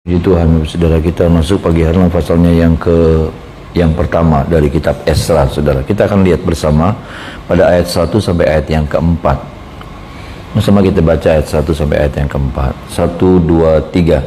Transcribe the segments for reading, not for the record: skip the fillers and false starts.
Puji Tuhan, saudara, kita masuk pagi hari pasalnya yang pertama dari kitab Esra, saudara. Kita akan lihat bersama pada ayat 1 sampai ayat yang keempat. Bersama kita baca ayat 1 sampai ayat yang keempat. 1, 2, 3.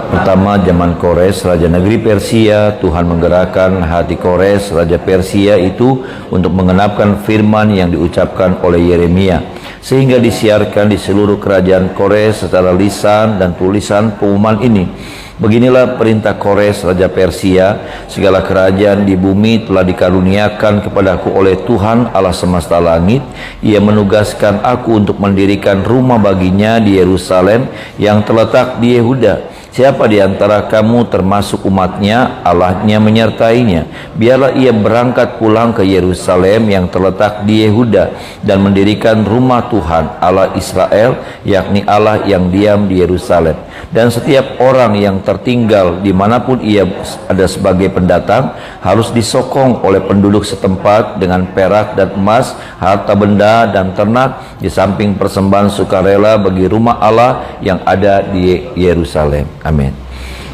Pertama, zaman Kores, raja negeri Persia, Tuhan menggerakkan hati Kores, raja Persia itu untuk mengenapkan firman yang diucapkan oleh Yeremia, sehingga disiarkan di seluruh kerajaan Kores secara lisan dan tulisan pengumuman ini. Beginilah perintah Kores, raja Persia: segala kerajaan di bumi telah dikaruniakan kepadaku oleh Tuhan Allah semesta langit. Ia menugaskan aku untuk mendirikan rumah baginya di Yerusalem yang terletak di Yehuda. Siapa di antara kamu termasuk umatnya, Allahnya menyertainya, biarlah ia berangkat pulang ke Yerusalem yang terletak di Yehuda dan mendirikan rumah Tuhan Allah Israel, yakni Allah yang diam di Yerusalem. Dan setiap orang yang tertinggal dimanapun ia ada sebagai pendatang harus disokong oleh penduduk setempat dengan perak dan emas, harta benda dan ternak, di samping persembahan sukarela bagi rumah Allah yang ada di Yerusalem. Amin.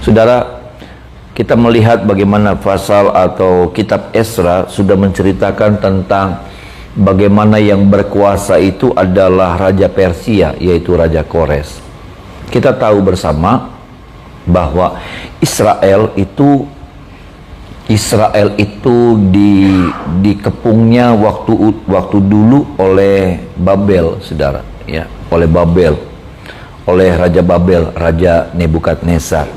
Saudara, kita melihat bagaimana pasal atau kitab Esra sudah menceritakan tentang bagaimana yang berkuasa itu adalah Raja Persia, yaitu Raja Kores. Kita tahu bersama bahwa Israel itu dikepungnya waktu dulu oleh Babel, saudara, ya, oleh Babel, oleh Raja Babel, Raja Nebukadnezar.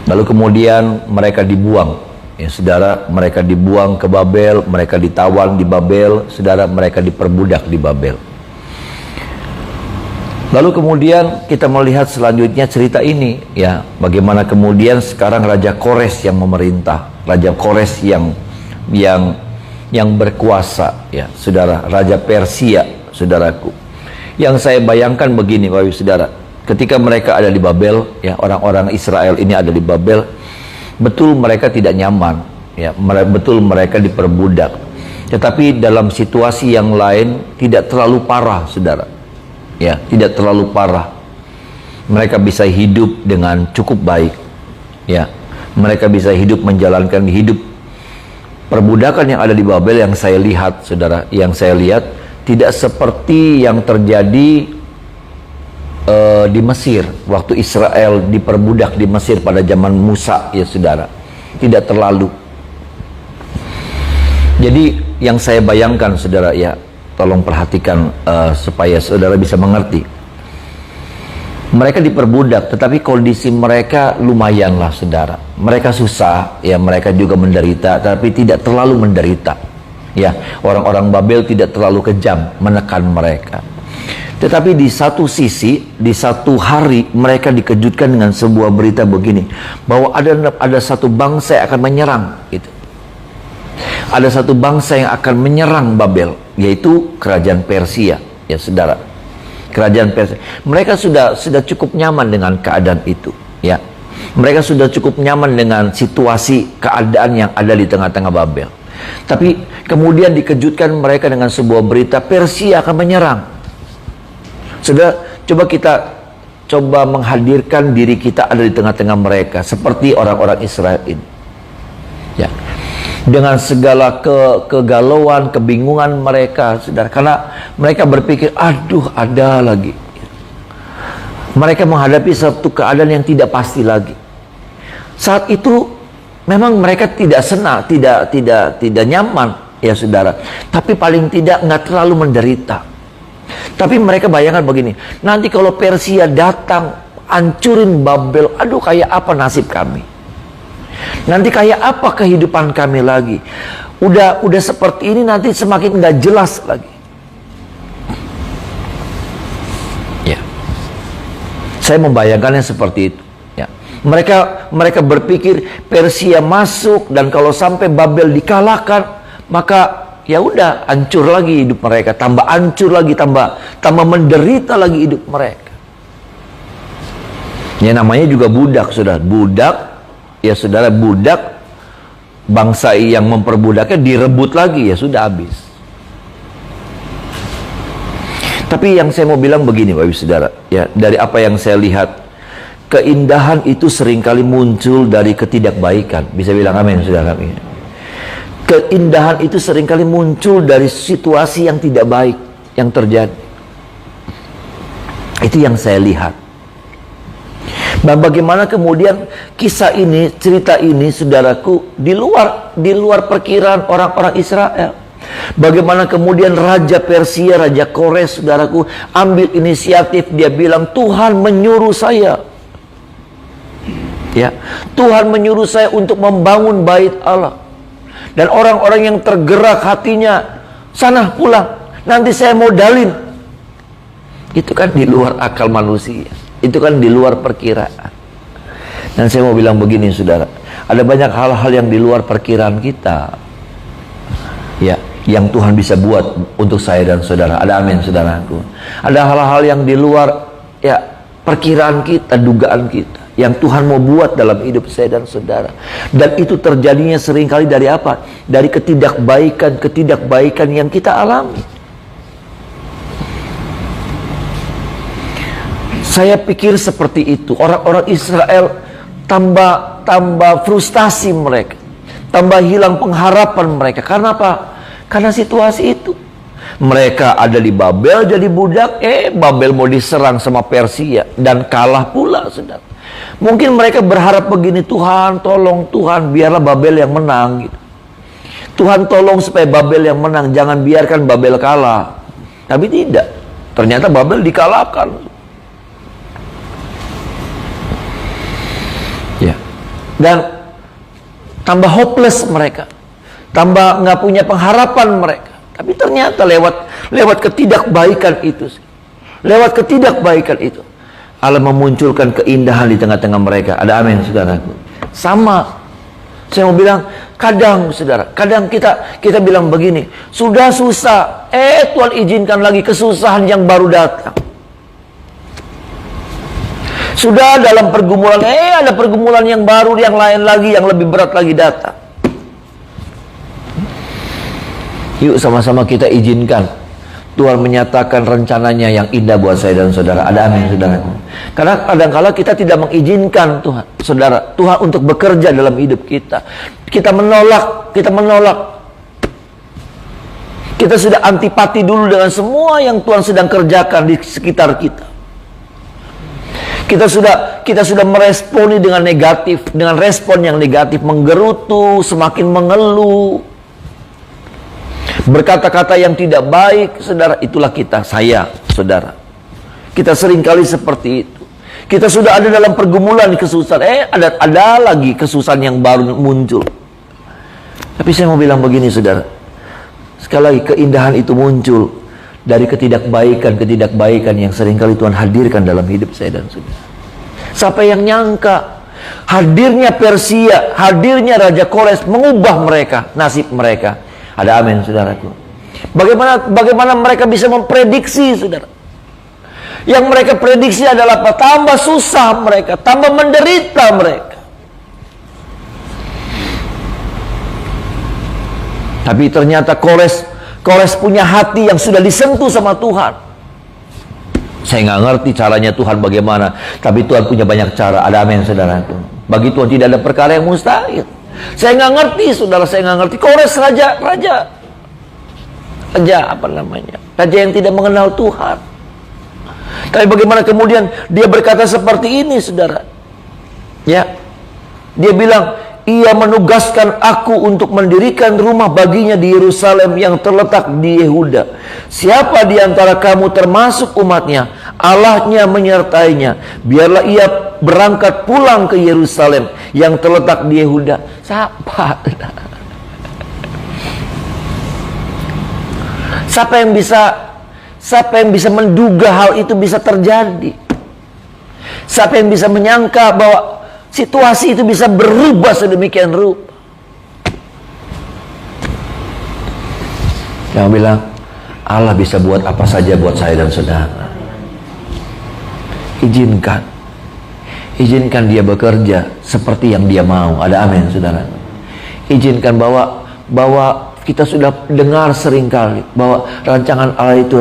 Lalu kemudian mereka dibuang, ya saudara, mereka dibuang ke Babel, mereka ditawan di Babel, saudara, mereka diperbudak di Babel. Lalu kemudian kita melihat selanjutnya cerita ini, ya, bagaimana kemudian sekarang Raja Kores yang memerintah, Raja Kores yang berkuasa, ya saudara, Raja Persia, saudaraku. Yang saya bayangkan begini, Bapak Ibu Saudara, ketika mereka ada di Babel, ya, orang-orang Israel ini ada di Babel, betul mereka tidak nyaman, ya, betul mereka diperbudak. Tetapi dalam situasi yang lain tidak terlalu parah, saudara. Ya, tidak terlalu parah. Mereka bisa hidup dengan cukup baik. Ya, mereka bisa hidup menjalankan hidup. Perbudakan yang ada di Babel yang saya lihat, saudara, yang saya lihat tidak seperti yang terjadi di Mesir waktu Israel diperbudak di Mesir pada zaman Musa, ya saudara. Tidak terlalu. Jadi yang saya bayangkan, saudara, ya, tolong perhatikan supaya saudara bisa mengerti. Mereka diperbudak, tetapi kondisi mereka lumayanlah, saudara. Mereka susah, ya, mereka juga menderita, tapi tidak terlalu menderita. Ya, orang-orang Babel tidak terlalu kejam menekan mereka. Tetapi di satu sisi, di satu hari mereka dikejutkan dengan sebuah berita begini, bahwa ada satu bangsa yang akan menyerang, gitu. Ada satu bangsa yang akan menyerang Babel, yaitu kerajaan Persia, ya saudara. Kerajaan Persia. Mereka sudah cukup nyaman dengan keadaan itu, ya. Mereka sudah cukup nyaman dengan situasi keadaan yang ada di tengah-tengah Babel. Tapi kemudian dikejutkan mereka dengan sebuah berita Persia akan menyerang. Saudara, coba menghadirkan diri kita ada di tengah-tengah mereka seperti orang-orang Israel ini. Ya. Dengan segala kegalauan, kebingungan mereka, saudara, karena mereka berpikir, aduh, ada lagi. Mereka menghadapi satu keadaan yang tidak pasti lagi. Saat itu memang mereka tidak senang, tidak nyaman, ya saudara. Tapi paling tidak nggak terlalu menderita. Tapi mereka bayangkan begini, nanti kalau Persia datang, hancurin Babel, aduh, kayak apa nasib kami? Nanti kayak apa kehidupan kami lagi? Udah seperti ini, nanti semakin nggak jelas lagi. Ya, saya membayangkannya seperti itu. Ya, mereka berpikir Persia masuk, dan kalau sampai Babel dikalahkan, maka ya udah, hancur lagi hidup mereka, tambah hancur lagi, tambah menderita lagi hidup mereka. Ya, namanya juga budak, saudara. Budak, ya saudara, budak, bangsa yang memperbudaknya direbut lagi, ya sudah habis. Tapi yang saya mau bilang begini, Bapak Ibu Saudara, ya, dari apa yang saya lihat, Keindahan itu seringkali muncul dari ketidakbaikan. Bisa bilang amin, saudara. Keindahan itu seringkali muncul dari situasi yang tidak baik yang terjadi. Itu yang saya lihat. Dan bagaimana kemudian kisah ini, cerita ini, saudaraku, di luar perkiraan orang-orang Israel. Bagaimana kemudian Raja Persia, Raja Kores, saudaraku, ambil inisiatif. Dia bilang, Tuhan menyuruh saya. Ya, Tuhan menyuruh saya untuk membangun bait Allah. Dan orang-orang yang tergerak hatinya, sana pulang, nanti saya modalin. Itu kan di luar akal manusia. Itu kan di luar perkiraan. Dan saya mau bilang begini, saudara, ada banyak hal-hal yang di luar perkiraan kita, ya, yang Tuhan bisa buat untuk saya dan saudara. Ada amin, saudaraku. Ada hal-hal yang di luar, ya, perkiraan kita, dugaan kita, yang Tuhan mau buat dalam hidup saya dan saudara. Dan itu terjadinya seringkali dari apa? Dari ketidakbaikan yang kita alami. Saya pikir seperti itu. Orang-orang Israel tambah frustasi mereka, tambah hilang pengharapan mereka. Karena apa? Karena situasi itu. Mereka ada di Babel jadi budak, Babel mau diserang sama Persia dan kalah pula, saudara. Mungkin mereka berharap begini, Tuhan tolong, Tuhan biarlah Babel yang menang gitu. Tuhan tolong supaya Babel yang menang, jangan biarkan Babel kalah. Tapi tidak. Ternyata Babel dikalahkan. Ya. Dan tambah hopeless mereka, tambah nggak punya pengharapan mereka. Tapi ternyata lewat ketidakbaikan itu, Allah memunculkan keindahan di tengah-tengah mereka. Ada amin, saudaraku. Sama, saya mau bilang, kadang saudara, kadang kita bilang begini, sudah susah, Tuhan izinkan lagi kesusahan yang baru datang. Sudah dalam pergumulan, ada pergumulan yang baru, yang lain lagi, yang lebih berat lagi datang. Yuk sama-sama kita izinkan Tuhan menyatakan rencananya yang indah buat saya dan saudara. Ada amin, saudara. Karena kadang-kala kita tidak mengizinkan Tuhan, saudara, Tuhan untuk bekerja dalam hidup kita. Kita menolak. Kita sudah antipati dulu dengan semua yang Tuhan sedang kerjakan di sekitar kita. Kita sudah meresponi dengan negatif, dengan respon yang negatif, menggerutu, semakin mengeluh, berkata-kata yang tidak baik, saudara. Itulah kita, saya, saudara. Kita seringkali seperti itu. Kita sudah ada dalam pergumulan kesusahan, ada lagi kesusahan yang baru muncul. Tapi saya mau bilang begini, saudara. Sekali lagi, keindahan itu muncul dari ketidakbaikan yang seringkali Tuhan hadirkan dalam hidup saya dan saudara. Siapa yang nyangka hadirnya Persia, hadirnya Raja Kores mengubah mereka, nasib mereka. Ada amin, saudaraku. Bagaimana mereka bisa memprediksi, saudara? Yang mereka prediksi adalah apa? Tambah susah mereka, tambah menderita mereka. Tapi ternyata Kores punya hati yang sudah disentuh sama Tuhan. Saya nggak ngerti caranya Tuhan bagaimana, tapi Tuhan punya banyak cara. Ada amin, saudaraku. Bagi Tuhan tidak ada perkara yang mustahil. Saya nggak ngerti, saudara, saya nggak ngerti. Kores raja apa namanya? Raja yang tidak mengenal Tuhan. Tapi bagaimana kemudian dia berkata seperti ini, saudara? Ya, dia bilang, ia menugaskan aku untuk mendirikan rumah baginya di Yerusalem yang terletak di Yehuda. Siapa di antara kamu termasuk umatnya, Allahnya menyertainya. Biarlah ia berangkat pulang ke Yerusalem yang terletak di Yehuda. Siapa yang bisa menduga hal itu bisa terjadi? Siapa yang bisa menyangka bahwa situasi itu bisa berubah sedemikian rupa? Yang bilang, Allah bisa buat apa saja buat saya dan saudara. Izinkan dia bekerja seperti yang dia mau. Ada amin, saudara. Izinkan bahwa kita sudah dengar seringkali bahwa rancangan Allah itu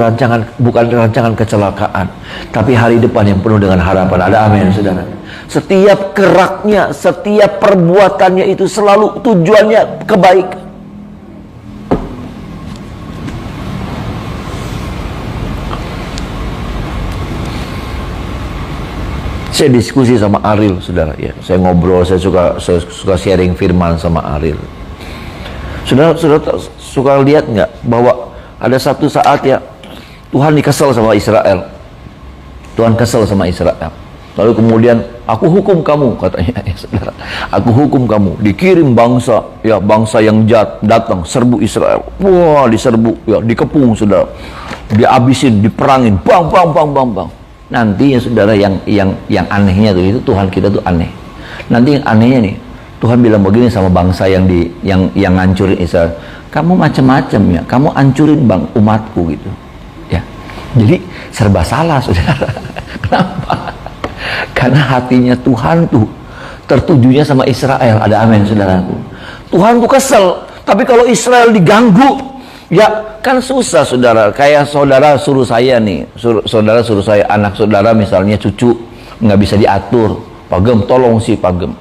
bukan rancangan kecelakaan, tapi hari depan yang penuh dengan harapan. Ada amin, saudara. Setiap geraknya, setiap perbuatannya itu selalu tujuannya kebaikan. Saya diskusi sama Ariel, saudara. Ya, saya ngobrol, saya suka sharing firman sama Ariel. Saudara suka lihat nggak bahwa ada satu saat ya Tuhan dikesel sama Israel. Tuhan kesel sama Israel. Lalu kemudian aku hukum kamu, katanya, ya saudara. Aku hukum kamu. Dikirim bangsa yang jahat datang serbu Israel. Wah, diserbu, ya, dikepung, saudara. Dihabisin, diperangin, bang. Nanti ya saudara, yang anehnya tuh, itu Tuhan kita tuh aneh. Nanti yang anehnya nih, Tuhan bilang begini sama bangsa yang ngancurin Israel. Kamu macam-macam ya, kamu hancurin umatku gitu. Ya. Jadi serba salah, saudara. Kenapa? Karena hatinya Tuhan tuh tertujunya sama Israel. Ada amin, saudaraku. Tuhan tuh kesel. Tapi kalau Israel diganggu, ya kan susah, saudara. Kayak saudara suruh saya nih, saudara suruh saya, anak saudara misalnya cucu nggak bisa diatur. Pagem, tolong sih Pagem.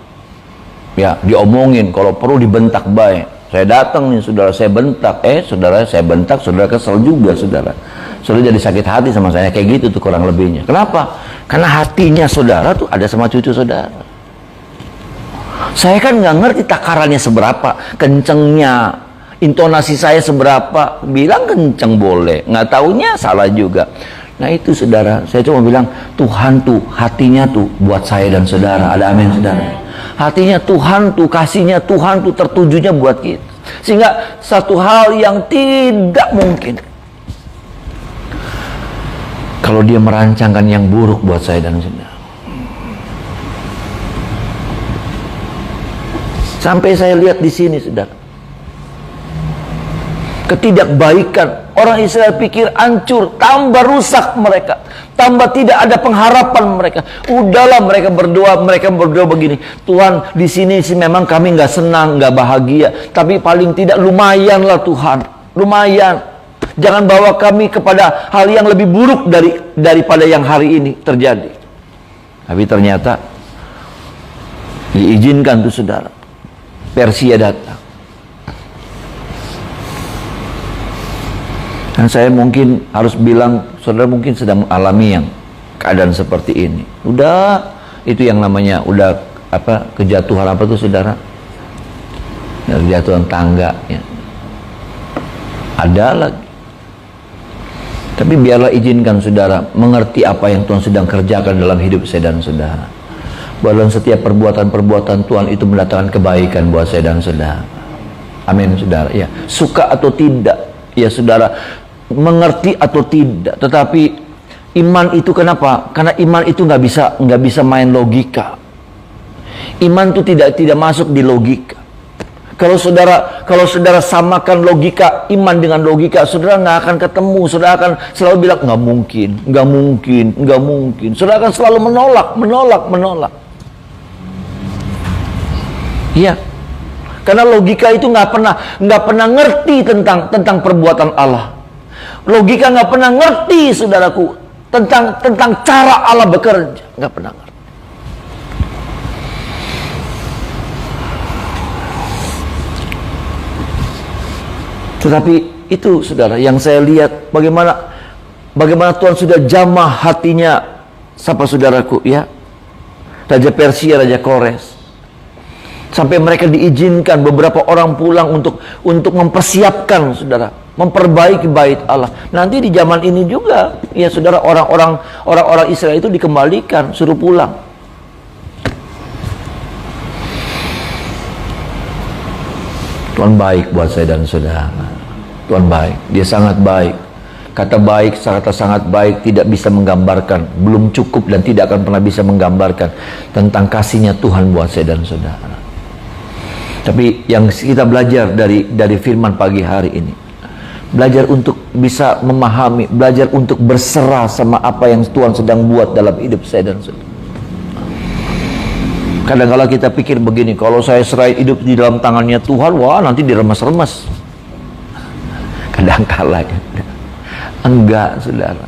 Ya, diomongin, kalau perlu dibentak baik. Saya datang nih, saudara, saya bentak. Saudara, saya bentak, saudara kesel juga, saudara. Saudara jadi sakit hati sama saya, kayak gitu tuh kurang lebihnya. Kenapa? Karena hatinya saudara tuh ada sama cucu saudara. Saya kan nggak ngerti takarannya seberapa, kencengnya, intonasi saya seberapa. Bilang kenceng boleh, nggak taunya salah juga. Nah itu, saudara, saya cuma bilang Tuhan tuh hatinya tuh buat saya dan saudara. Ada amin, saudara. Hatinya Tuhan tuh, kasihnya Tuhan tuh tertujunya buat kita. Sehingga satu hal yang tidak mungkin kalau dia merancangkan yang buruk buat saya dan saudara. Sampai saya lihat di sini, saudara, ketidakbaikan orang Israel pikir hancur, tambah rusak mereka, tambah tidak ada pengharapan mereka. Udahlah, mereka berdoa begini, Tuhan, di sini sih memang kami nggak senang, nggak bahagia, tapi paling tidak lumayan lah Tuhan, lumayan. Jangan bawa kami kepada hal yang lebih buruk daripada yang hari ini terjadi. Tapi ternyata diizinkan tuh, saudara, Persia datang. Dan saya mungkin harus bilang, saudara mungkin sedang mengalami yang keadaan seperti ini. Udah, itu yang namanya udah kejatuhan apa tuh, saudara? Kejatuhan tangga ya. Ada lagi. Tapi biarlah izinkan saudara mengerti apa yang Tuhan sedang kerjakan dalam hidup saya dan saudara. Bahwa dalam setiap perbuatan-perbuatan Tuhan itu mendatangkan kebaikan buat saya dan saudara. Amin, saudara. Ya, suka atau tidak, ya saudara, mengerti atau tidak, tetapi iman itu kenapa? Karena iman itu nggak bisa main logika. Iman itu tidak masuk di logika. Kalau saudara samakan logika iman dengan logika, saudara nggak akan ketemu. Saudara akan selalu bilang nggak mungkin. Saudara akan selalu menolak. Iya, karena logika itu nggak pernah ngerti tentang perbuatan Allah. Logika nggak pernah ngerti, saudaraku, tentang cara Allah bekerja, nggak pernah ngerti. Tetapi itu, saudara, yang saya lihat bagaimana Tuhan sudah jamah hatinya, siapa saudaraku, ya, Raja Persia, Raja Kores, sampai mereka diizinkan beberapa orang pulang untuk mempersiapkan, saudara, memperbaiki bait Allah. Nanti di zaman ini juga, ya saudara, orang-orang Israel itu dikembalikan, suruh pulang. Tuhan baik buat saya dan saudara. Tuhan baik, Dia sangat baik. Kata baik, kata sangat baik tidak bisa menggambarkan, belum cukup dan tidak akan pernah bisa menggambarkan tentang kasihnya Tuhan buat saya dan saudara. Tapi yang kita belajar dari firman pagi hari ini, belajar untuk bisa memahami, belajar untuk berserah sama apa yang Tuhan sedang buat dalam hidup saya dan saudara. Kadang-kadang kita pikir begini, kalau saya serahin hidup di dalam tangannya Tuhan, wah nanti diremas-remas. kadangkala. Enggak, saudara.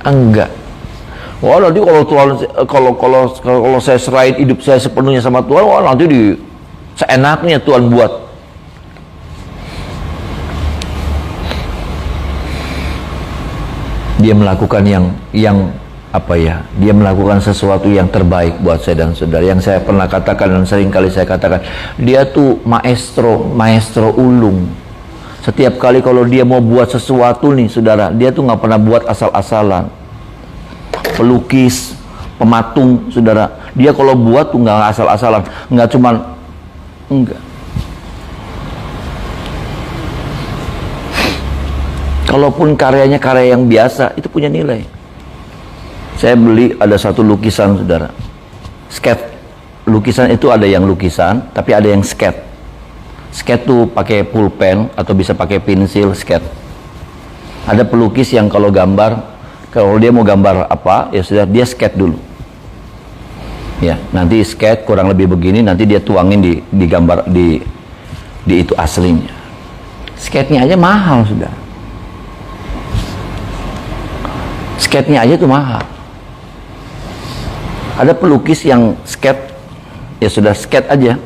Enggak. Wah, nanti kalau Tuhan, kalau saya serahin hidup saya sepenuhnya sama Tuhan, wah nanti seenaknya Tuhan buat. Dia melakukan yang apa ya? Dia melakukan sesuatu yang terbaik buat saya dan saudara. Yang saya pernah katakan dan sering kali saya katakan, dia tuh maestro ulung. Setiap kali kalau dia mau buat sesuatu nih, saudara, dia tuh nggak pernah buat asal-asalan. Pelukis, pematung, saudara, dia kalau buat tuh nggak asal-asalan, nggak cuman enggak. Kalaupun karyanya karya yang biasa, itu punya nilai. Saya beli ada satu lukisan, saudara, sketch. Lukisan itu ada yang lukisan, tapi ada yang sketch. Sketch tuh pakai pulpen atau bisa pakai pensil sketch. Ada pelukis yang kalau gambar, kalau dia mau gambar apa, ya sudah dia sketch dulu. Ya, nanti sketch kurang lebih begini, nanti dia tuangin di gambar di itu aslinya. Sketchnya aja mahal, sudah. Sketchnya aja tuh mahal. Ada pelukis yang sketch, ya sudah sketch aja.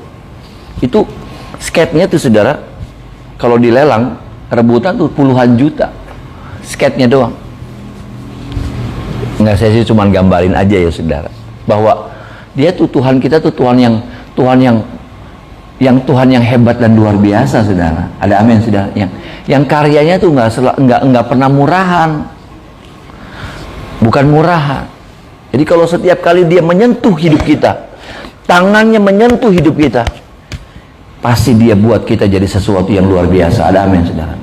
Itu sketchnya tuh, saudara, kalau dilelang rebutan tuh puluhan juta. Sketchnya doang. Enggak, saya sih cuma gambarin aja ya, saudara, bahwa dia tuh Tuhan kita tuh Tuhan yang hebat dan luar biasa, saudara. Ada amin, saudara. Yang karyanya tuh nggak pernah murahan. Bukan murahan. Jadi kalau setiap kali dia menyentuh hidup kita, tangannya menyentuh hidup kita, pasti dia buat kita jadi sesuatu yang luar biasa. Ada amin, saudara.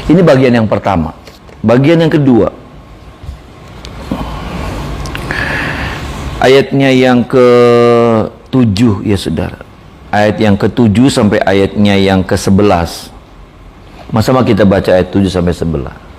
Ini bagian yang pertama. Bagian yang kedua, ayatnya yang ke-7 ya, saudara. Ayat yang ke-7 sampai ayatnya yang ke-11. Sama-sama kita baca ayat 7 sampai 11.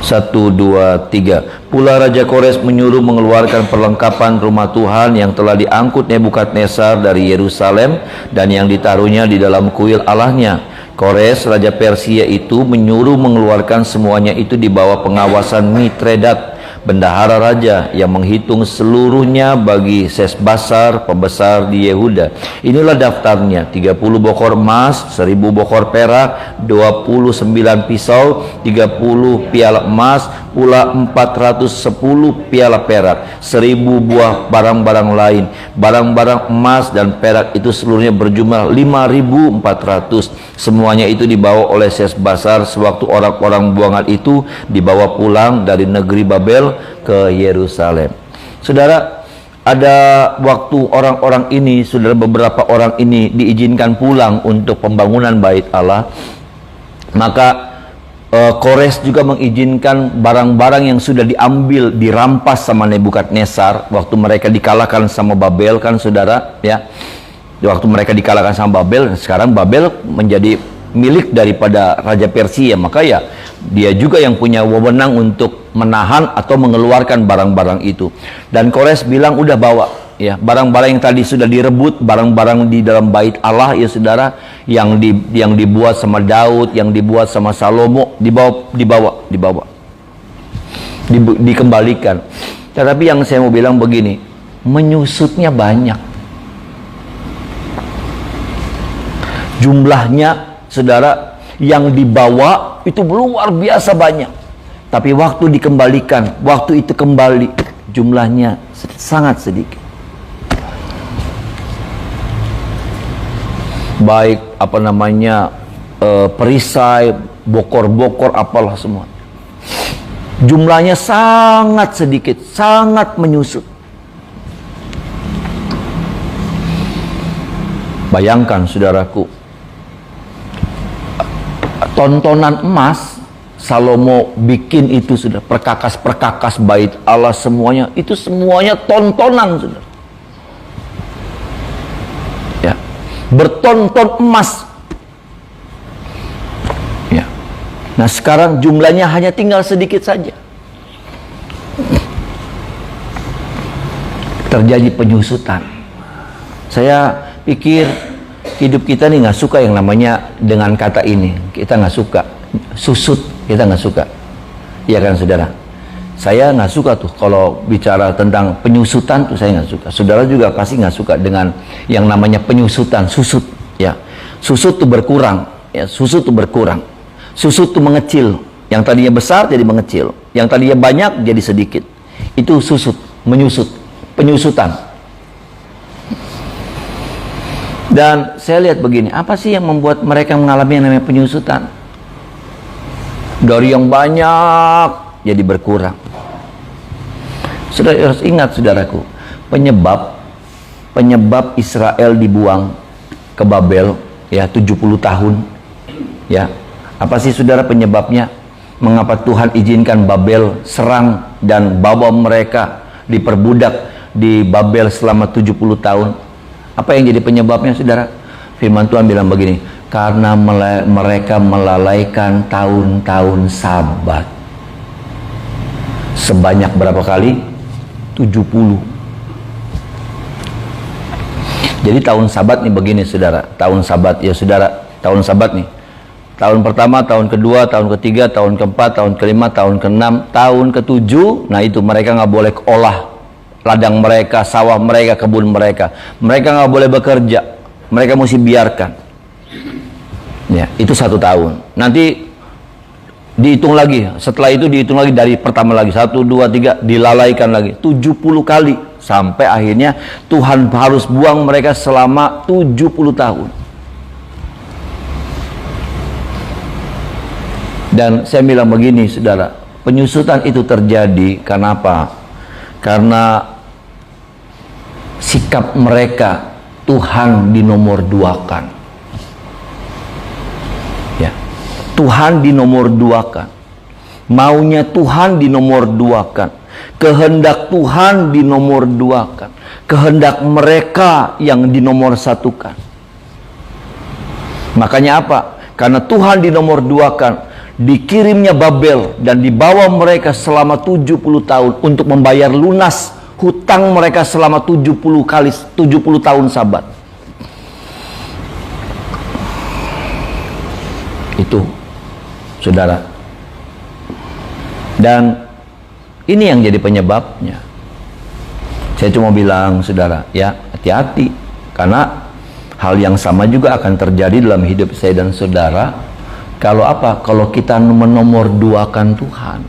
1, 2, 3. Pula Raja Kores menyuruh mengeluarkan perlengkapan rumah Tuhan yang telah diangkut Nebukadnezar dari Yerusalem dan yang ditaruhnya di dalam kuil Allahnya. Kores, Raja Persia itu menyuruh mengeluarkan semuanya itu di bawah pengawasan Mitredat, bendahara raja, yang menghitung seluruhnya bagi Sesbasar, pembesar di Yehuda. Inilah daftarnya: 30 bokor emas, 1000 bokor perak, 29 pisau, 30 piala emas, pula 410 piala perak, 1000 buah barang-barang lain. Barang-barang emas dan perak itu seluruhnya berjumlah 5.400. Semuanya itu dibawa oleh Sesbasar sewaktu orang-orang buangan itu dibawa pulang dari negeri Babel ke Yerusalem. Saudara, ada waktu orang-orang ini, saudara, beberapa orang ini diizinkan pulang untuk pembangunan bait Allah, maka Kores juga mengizinkan barang-barang yang sudah diambil, dirampas sama Nebukadnezar waktu mereka dikalahkan sama Babel, kan, saudara, ya. Waktu mereka dikalahkan sama Babel, sekarang Babel menjadi milik daripada Raja Persia, maka ya dia juga yang punya wewenang untuk menahan atau mengeluarkan barang-barang itu. Dan Kores bilang, udah bawa ya barang-barang yang tadi sudah direbut, barang-barang di dalam bait Allah ya, saudara, yang dibuat sama Daud, yang dibuat sama Salomo, dikembalikan. Tetapi yang saya mau bilang begini, menyusutnya banyak. Jumlahnya, saudara, yang dibawa itu luar biasa banyak. Tapi waktu dikembalikan, waktu itu kembali, jumlahnya sangat sedikit. Baik perisai, bokor-bokor, apalah semua. Jumlahnya sangat sedikit, sangat menyusut. Bayangkan, saudaraku, tontonan emas Salomo bikin itu, sudah perkakas-perkakas bait Allah, semuanya itu semuanya tontonan, saudara. Ya, bertonton emas. Ya. Nah, sekarang jumlahnya hanya tinggal sedikit saja. Terjadi penyusutan. Saya pikir hidup kita nih nggak suka yang namanya dengan kata ini. Kita nggak suka. Susut, kita nggak suka. Iya kan saudara? Saya nggak suka tuh kalau bicara tentang penyusutan tuh saya nggak suka. Saudara juga pasti nggak suka dengan yang namanya penyusutan, susut. Ya, susut tuh berkurang. Ya, susut tuh berkurang. Susut tuh mengecil. Yang tadinya besar jadi mengecil. Yang tadinya banyak jadi sedikit. Itu susut, menyusut, penyusutan. Dan saya lihat begini, apa sih yang membuat mereka mengalami yang namanya penyusutan? Dari yang banyak jadi berkurang. Saudara harus ingat saudaraku, penyebab Israel dibuang ke Babel ya 70 tahun. Ya. Apa sih saudara penyebabnya? Mengapa Tuhan izinkan Babel serang dan bawa mereka diperbudak di Babel selama 70 tahun? Apa yang jadi penyebabnya saudara? Firman Tuhan bilang begini, karena mereka melalaikan tahun-tahun Sabat. Sebanyak berapa kali? 70. Jadi tahun Sabat nih begini saudara. Tahun Sabat ya saudara. Tahun Sabat nih. Tahun pertama, tahun kedua, tahun ketiga, tahun keempat, tahun kelima, tahun keenam, tahun ketujuh. Nah itu mereka nggak boleh olah ladang mereka, sawah mereka, kebun mereka. Mereka nggak boleh bekerja. Mereka mesti biarkan. Ya, itu 1 tahun. Nanti dihitung lagi. Setelah itu dihitung lagi dari pertama lagi. 1, 2, 3 dilalaikan lagi. 70 kali. Sampai akhirnya Tuhan harus buang mereka selama 70 tahun. Dan saya bilang begini saudara, penyusutan itu terjadi karena apa? Karena sikap mereka Tuhan dinomorduakan. Ya, Tuhan dinomorduakan. Maunya Tuhan dinomorduakan. Kehendak Tuhan dinomorduakan. Kehendak mereka yang dinomorsatukan. Makanya apa? Karena Tuhan dinomorduakan, dikirimnya Babel dan dibawa mereka selama 70 tahun untuk membayar lunas hutang mereka selama 70 tahun Sabat. Itu saudara. Dan ini yang jadi penyebabnya. Saya cuma bilang saudara, ya hati-hati, karena hal yang sama juga akan terjadi dalam hidup saya dan saudara. Kalau apa? Kalau kita menomorduakan Tuhan.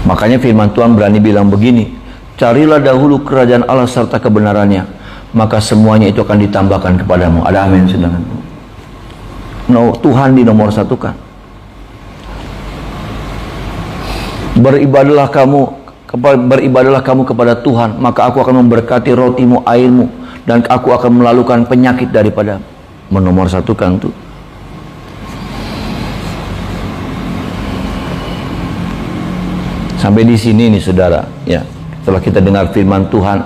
Makanya firman Tuhan berani bilang begini, carilah dahulu kerajaan Allah serta kebenarannya, maka semuanya itu akan ditambahkan kepadamu. Ada amin saudara. No, Tuhan dinomorsatukan. Beribadahlah kamu kepada Tuhan, maka aku akan memberkati rotimu, airmu, dan aku akan melalukan penyakit daripada. Menomorsatukan tuh. Sampai di sini nih saudara, ya. Setelah kita dengar firman Tuhan,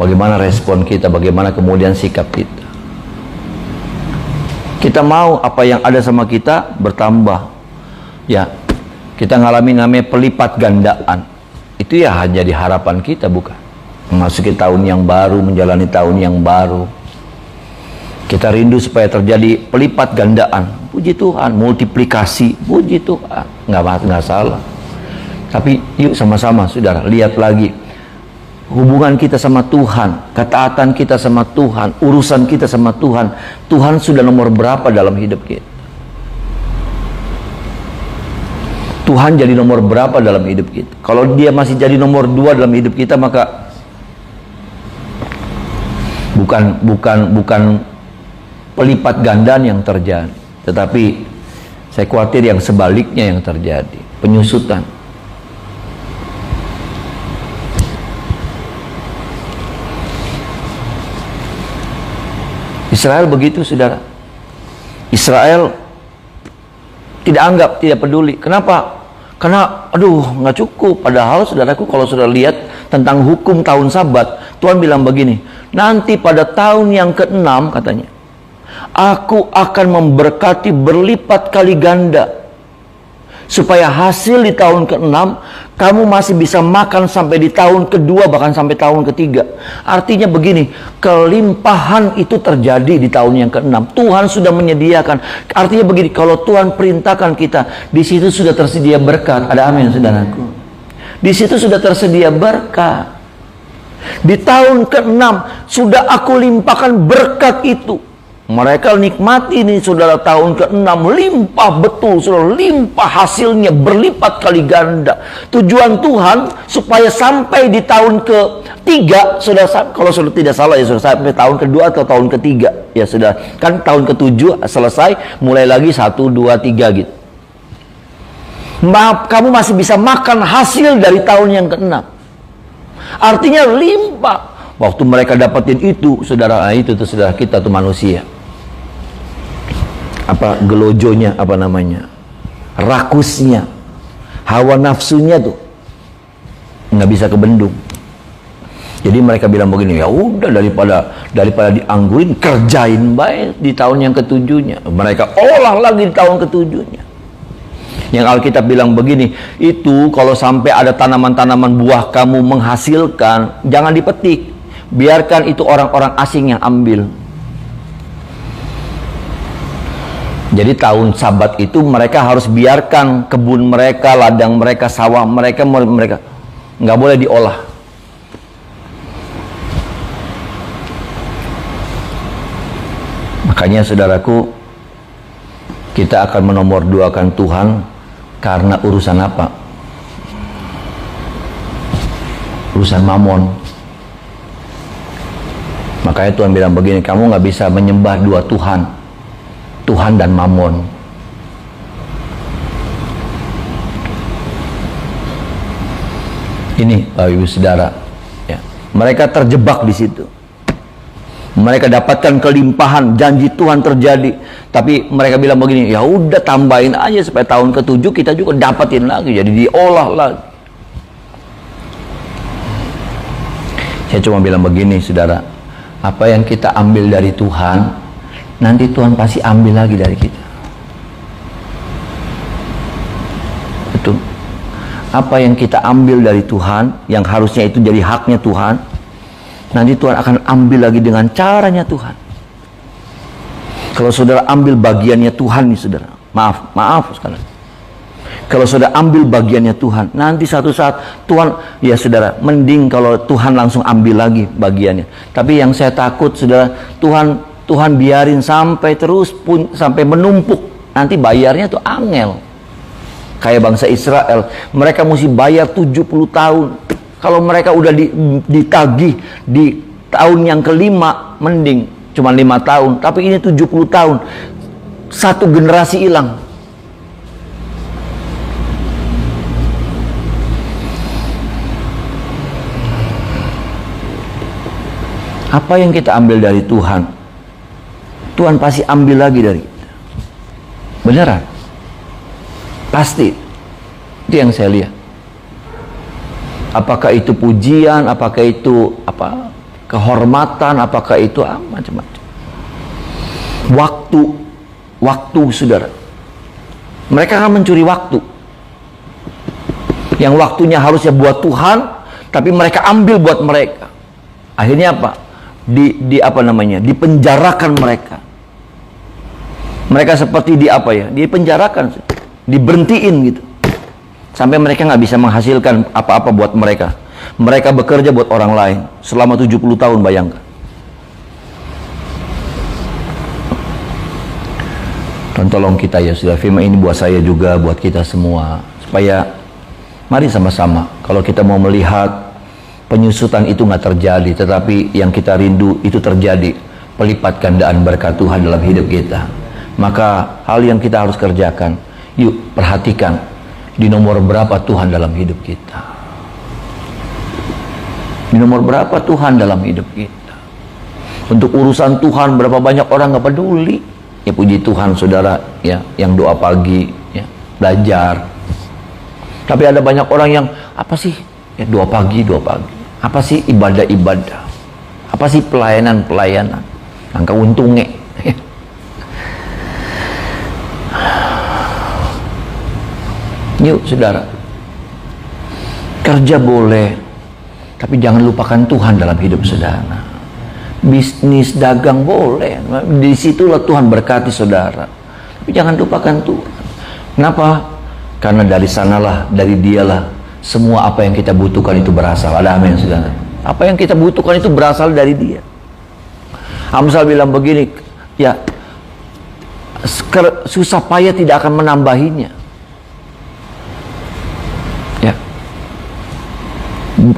bagaimana respon kita, bagaimana kemudian sikap kita. Kita mau apa yang ada sama kita bertambah. Ya. Kita ngalami namanya pelipat gandaan. Itu ya jadi harapan kita, bukan? Memasuki tahun yang baru, menjalani tahun yang baru. Kita rindu supaya terjadi pelipat gandaan. Puji Tuhan, multiplikasi. Puji Tuhan, nggak salah. Tapi yuk sama-sama saudara, lihat lagi hubungan kita sama Tuhan, ketaatan kita sama Tuhan, urusan kita sama Tuhan. Tuhan sudah nomor berapa dalam hidup kita? Tuhan jadi nomor berapa dalam hidup kita? Kalau dia masih jadi nomor 2 dalam hidup kita, maka bukan pelipat gandaan yang terjadi, tetapi saya khawatir yang sebaliknya yang terjadi, penyusutan. Israel begitu saudara. Israel tidak anggap, tidak peduli. Kenapa? Karena nggak cukup. Padahal saudaraku, kalau sudah lihat tentang hukum tahun Sabat, Tuhan bilang begini, nanti pada tahun yang ke-6 katanya, aku akan memberkati berlipat kali ganda supaya hasil di tahun ke-6 kamu masih bisa makan sampai di tahun kedua, bahkan sampai tahun ketiga. Artinya begini, kelimpahan itu terjadi di tahun yang ke-6. Tuhan sudah menyediakan. Artinya begini, kalau Tuhan perintahkan kita, di situ sudah tersedia berkat. Ada amin, saudaraku? Di situ sudah tersedia berkat. Di tahun ke-6 sudah aku limpahkan berkat itu. Mereka nikmati nih saudara, tahun ke-6 limpah betul, saudara, limpah hasilnya berlipat kali ganda. Tujuan Tuhan supaya sampai di tahun ke-3, saudara, kalau sudah tidak salah ya saudara, sampai tahun kedua atau tahun ketiga ya saudara, kan tahun ke-7 selesai, mulai lagi 1, 2, 3 gitu. Maaf, kamu masih bisa makan hasil dari tahun yang ke-6. Artinya limpah. Waktu mereka dapetin itu, saudara, itu tuh saudara, kita tuh manusia. Apa gelojonya, apa namanya, rakusnya, hawa nafsunya tuh nggak bisa kebendung. Jadi mereka bilang begini, ya udah, daripada dianggurin, kerjain baik di tahun yang ke-7-nya. Mereka olah lagi di tahun ke-7-nya. Yang Alkitab bilang begini, itu kalau sampai ada tanaman-tanaman buah kamu menghasilkan, jangan dipetik, biarkan itu orang-orang asing yang ambil. Jadi tahun Sabat itu mereka harus biarkan kebun mereka, ladang mereka, sawah mereka nggak boleh diolah. Makanya saudaraku, kita akan menomorduakan Tuhan karena urusan apa? Urusan mamon. Makanya Tuhan bilang begini, kamu nggak bisa menyembah dua Tuhan. Tuhan dan mamon. Ini Bapak Ibu Saudara, ya, mereka terjebak di situ. Mereka dapatkan kelimpahan, janji Tuhan terjadi, tapi mereka bilang begini, ya udah tambahin aja supaya tahun ke-7 kita juga dapatin lagi, jadi diolah lagi. Saya cuma bilang begini, saudara, apa yang kita ambil dari Tuhan, nanti Tuhan pasti ambil lagi dari kita. Betul. Apa yang kita ambil dari Tuhan, yang harusnya itu jadi haknya Tuhan, nanti Tuhan akan ambil lagi dengan caranya Tuhan. Kalau saudara ambil bagiannya Tuhan nih saudara, maaf sekali. Kalau saudara ambil bagiannya Tuhan, nanti satu saat Tuhan, ya saudara, mending kalau Tuhan langsung ambil lagi bagiannya. Tapi yang saya takut saudara, Tuhan biarin sampai terus sampai menumpuk, nanti bayarnya tuh angel. Kayak bangsa Israel, mereka mesti bayar 70 tahun. Kalau mereka udah ditagih di tahun yang kelima, mending cuma 5 tahun. Tapi ini 70 tahun, satu generasi hilang. Apa yang kita ambil dari Tuhan, Tuhan pasti ambil lagi dari kita. Beneran? Pasti. Itu yang saya lihat. Apakah itu pujian, apakah itu kehormatan, apakah itu macam-macam. Waktu saudara. Mereka akan mencuri waktu. Yang waktunya harusnya buat Tuhan, tapi mereka ambil buat mereka. Akhirnya apa? Dipenjarakan mereka. Mereka seperti dipenjarakan, diberhentiin gitu, sampai mereka nggak bisa menghasilkan apa-apa buat mereka. Mereka bekerja buat orang lain selama 70 tahun, bayangkan. Dan tolong kita ya sudah, firman ini buat saya juga, buat kita semua, supaya mari sama-sama, kalau kita mau melihat penyusutan itu nggak terjadi, tetapi yang kita rindu itu terjadi, pelipat gandaan berkat Tuhan dalam hidup kita. Maka hal yang kita harus kerjakan, yuk perhatikan di nomor berapa Tuhan dalam hidup kita. Di nomor berapa Tuhan dalam hidup kita. Untuk urusan Tuhan, berapa banyak orang nggak peduli. Ya puji Tuhan saudara, ya, yang doa pagi, ya, belajar. Tapi ada banyak orang yang apa sih? Ya doa pagi. Apa sih ibadah? Apa sih pelayanan? Angka untungnya. Yuk saudara, kerja boleh, tapi jangan lupakan Tuhan dalam hidup saudara. Bisnis, dagang boleh, disitulah Tuhan berkati saudara, tapi jangan lupakan Tuhan. Kenapa? Karena dari sanalah, dari dialah semua apa yang kita butuhkan itu berasal. Ada amin saudara. Apa yang kita butuhkan itu berasal dari dia. Amsal bilang begini, ya, susah payah tidak akan menambahinya. Ya,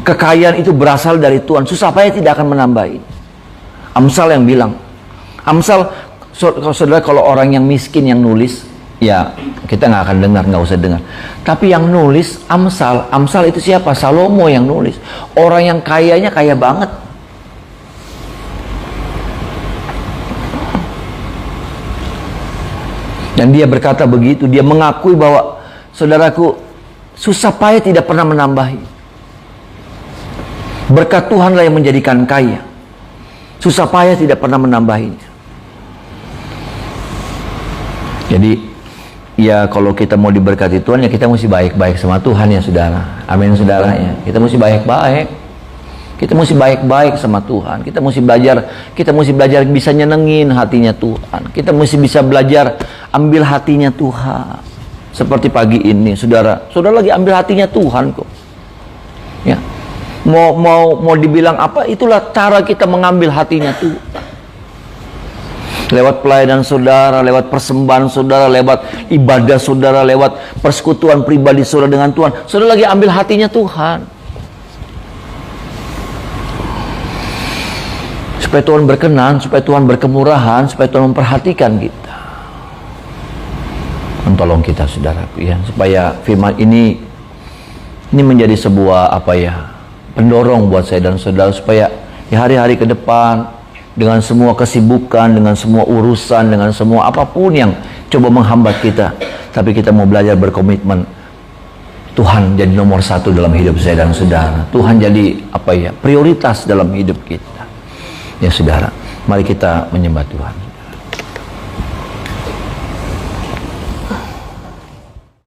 kekayaan itu berasal dari Tuhan, susah payah tidak akan menambahi. Amsal yang bilang, Amsal, saudara, kalau orang yang miskin yang nulis, ya kita nggak akan dengar, nggak usah dengar. Tapi yang nulis Amsal, Amsal itu siapa? Salomo yang nulis. Orang yang kayanya kaya banget. Dan dia berkata begitu, dia mengakui bahwa, saudaraku, susah payah tidak pernah menambahi. Berkat Tuhanlah yang menjadikan kaya. Susah payah tidak pernah menambahinya. Jadi, ya kalau kita mau diberkati Tuhan, ya kita mesti baik-baik sama Tuhan ya saudara. Amin saudara ya. Kita mesti baik-baik. Kita mesti baik-baik sama Tuhan. Kita mesti belajar bisa nyenengin hatinya Tuhan. Kita mesti bisa belajar ambil hatinya Tuhan. Seperti pagi ini, saudara lagi ambil hatinya Tuhan kok. Ya. Mau dibilang apa? Itulah cara kita mengambil hatinya Tuhan. Lewat pelayanan saudara, lewat persembahan saudara, lewat ibadah saudara, lewat persekutuan pribadi saudara dengan Tuhan. Saudara lagi ambil hatinya Tuhan. Supaya Tuhan berkenan, supaya Tuhan berkemurahan, supaya Tuhan memperhatikan kita. Tolong kita saudaraku ya, supaya firman ini menjadi sebuah pendorong buat saya dan saudara, supaya di hari-hari ke depan, dengan semua kesibukan, dengan semua urusan, dengan semua apapun yang coba menghambat kita, tapi kita mau belajar berkomitmen. Tuhan jadi nomor satu dalam hidup saya dan saudara. Tuhan jadi prioritas dalam hidup kita. Ya saudara, mari kita menyembah Tuhan.